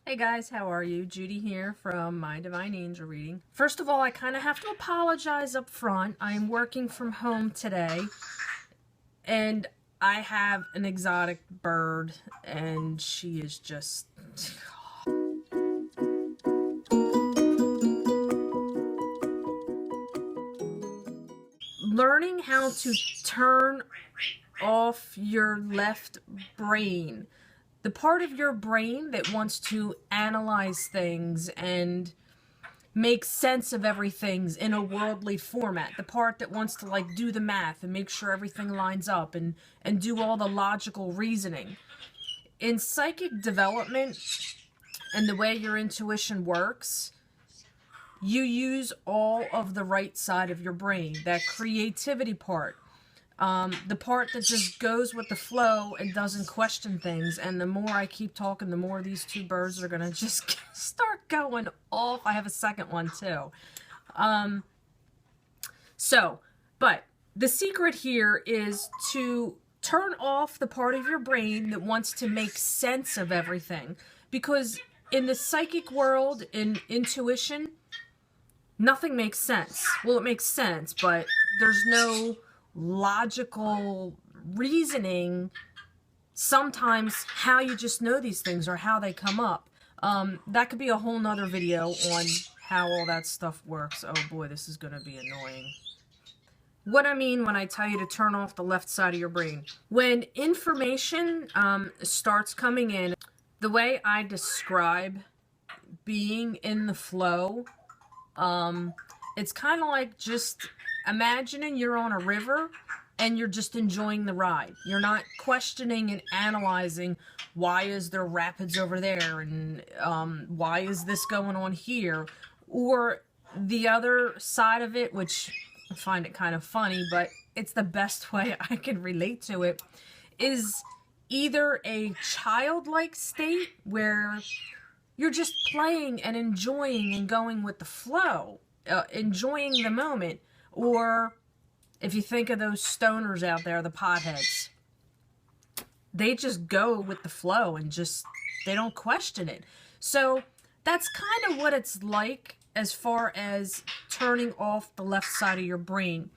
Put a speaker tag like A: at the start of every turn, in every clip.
A: Hey guys, how are you? Judy here from My Divine Angel Reading. First of all, I kind of have to apologize up front. I'm working from home today, and I have an exotic bird, and she is just... Learning how to turn off your left brain. The part of your brain that wants to analyze things and make sense of everything in a worldly format. The part that wants to like do the math and make sure everything lines up and do all the logical reasoning. In psychic development and the way your intuition works, you use all of the right side of your brain, that creativity part. The part that just goes with the flow and doesn't question things. And the more I keep talking, the more these two birds are going to just start going off. I have a second one too. But the secret here is to turn off the part of your brain that wants to make sense of everything. Because in the psychic world, in intuition, nothing makes sense. Well, it makes sense, but there's no logical reasoning sometimes how you just know these things or how they come up. That could be a whole nother video on how all that stuff works. Oh boy, this is going to be annoying. What I mean when I tell you to turn off the left side of your brain. When information starts coming in, the way I describe being in the flow, it's kind of like just imagining you're on a river and you're just enjoying the ride. You're not questioning and analyzing, why is there rapids over there, and why is this going on here? Or the other side of it, which I find it kind of funny, but it's the best way I can relate to it, is either a childlike state where you're just playing and enjoying and going with the flow, enjoying the moment. Or if you think of those stoners out there, the potheads, they just go with the flow and just, they don't question it. So that's kind of what it's like as far as turning off the left side of your brain.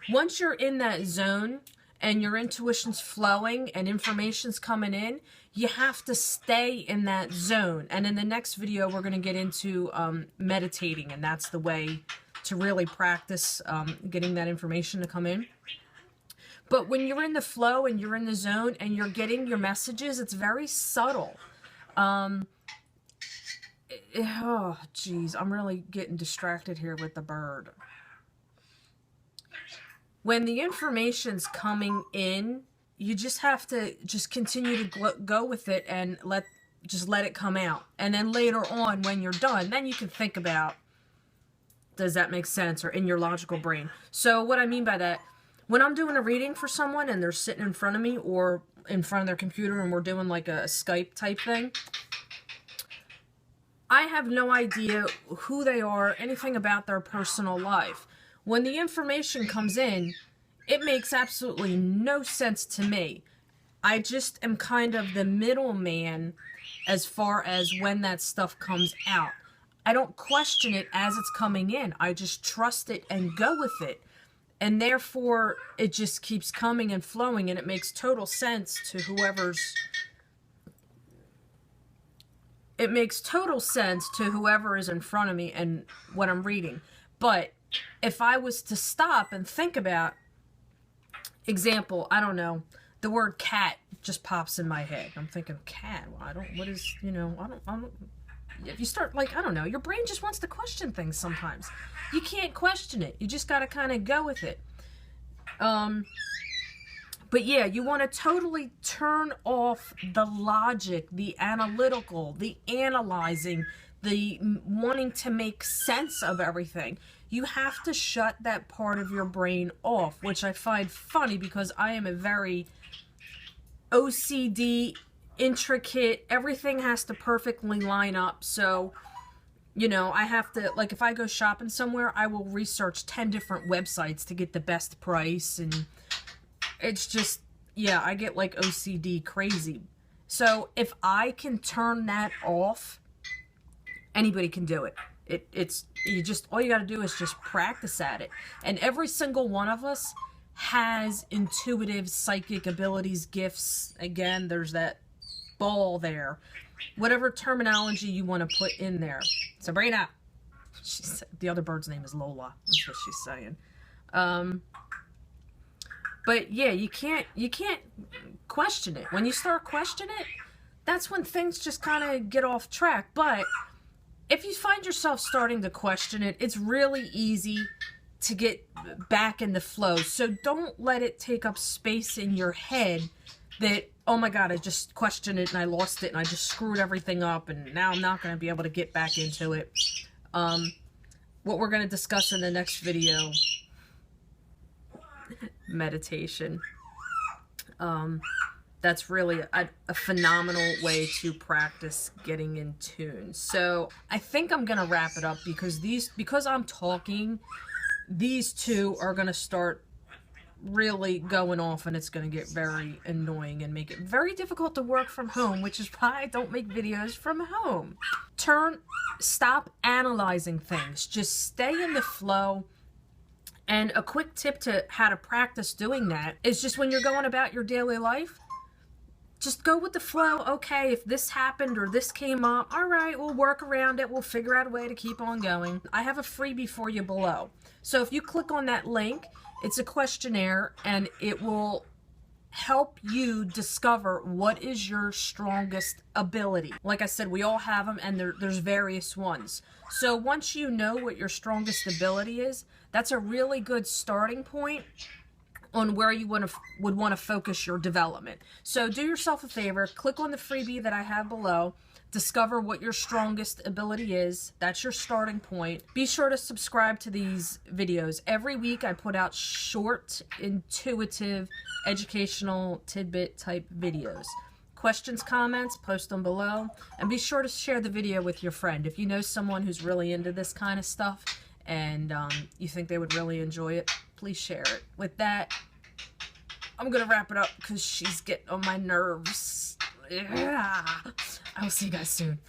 A: Once you're in that zone and your intuition's flowing and information's coming in, you have to stay in that zone. And in the next video, we're going to get into meditating, and that's the way to really practice getting that information to come in. But when you're in the flow and you're in the zone and you're getting your messages, it's very subtle. Oh, geez, I'm really getting distracted here with the bird. When the information's coming in, you just have to just continue to go with it and just let it come out. And then later on, when you're done, then you can think about, does that make sense, or in your logical brain. So what I mean by that, when I'm doing a reading for someone and they're sitting in front of me or in front of their computer and we're doing like a Skype type thing, I have no idea who they are, anything about their personal life. When the information comes in, it makes absolutely no sense to me. I just am kind of the middleman as far as when that stuff comes out. I don't question it as it's coming in. I just trust it and go with it. And therefore, it just keeps coming and flowing, and it makes total sense to whoever's... It makes total sense to whoever is in front of me and what I'm reading. But if I was to stop and think about, example, I don't know, the word cat just pops in my head. I'm thinking, cat, well, what is, I don't, if you start, like, I don't know, your brain just wants to question things sometimes. You can't question it. You just got to kind of go with it. But yeah, you want to totally turn off the logic, the analytical, the analyzing, the wanting to make sense of everything. You have to shut that part of your brain off, which I find funny because I am a very OCD, intricate, everything has to perfectly line up. So, I have to, like, if I go shopping somewhere, I will research 10 different websites to get the best price, and it's just, yeah, I get like OCD crazy. So if I can turn that off Anybody can do it. It's you just, all you got to do is just practice at it. And every single one of us has intuitive psychic abilities, gifts. Again, there's that ball there. Whatever terminology you want to put in there. Sabrina. The other bird's name is Lola. That's what she's saying. But yeah, you can't question it. When you start questioning it, that's when things just kind of get off track. But if you find yourself starting to question it, it's really easy to get back in the flow. So don't let it take up space in your head that, oh my God, I just questioned it and I lost it and I just screwed everything up and now I'm not going to be able to get back into it. What we're going to discuss in the next video, meditation. That's really a phenomenal way to practice getting in tune. So I think I'm going to wrap it up because I'm talking, these two are going to start really going off and it's going to get very annoying and make it very difficult to work from home, which is why I don't make videos from home. Stop analyzing things. Just stay in the flow. And a quick tip to how to practice doing that is just when you're going about your daily life, just go with the flow. Okay, if this happened or this came up, all right, we'll work around it. We'll figure out a way to keep on going. I have a freebie for you below. So if you click on that link, it's a questionnaire and it will help you discover what is your strongest ability. Like I said, we all have them and there's various ones. So once you know what your strongest ability is, that's a really good starting point on where you would want to focus your development. So do yourself a favor, click on the freebie that I have below, discover what your strongest ability is. That's your starting point. Be sure to subscribe to these videos. Every week I put out short, intuitive, educational tidbit type videos. Questions, comments, post them below. And be sure to share the video with your friend. If you know someone who's really into this kind of stuff and you think they would really enjoy it, please share it. With that, I'm going to wrap it up because she's getting on my nerves. Yeah. I will see you guys soon.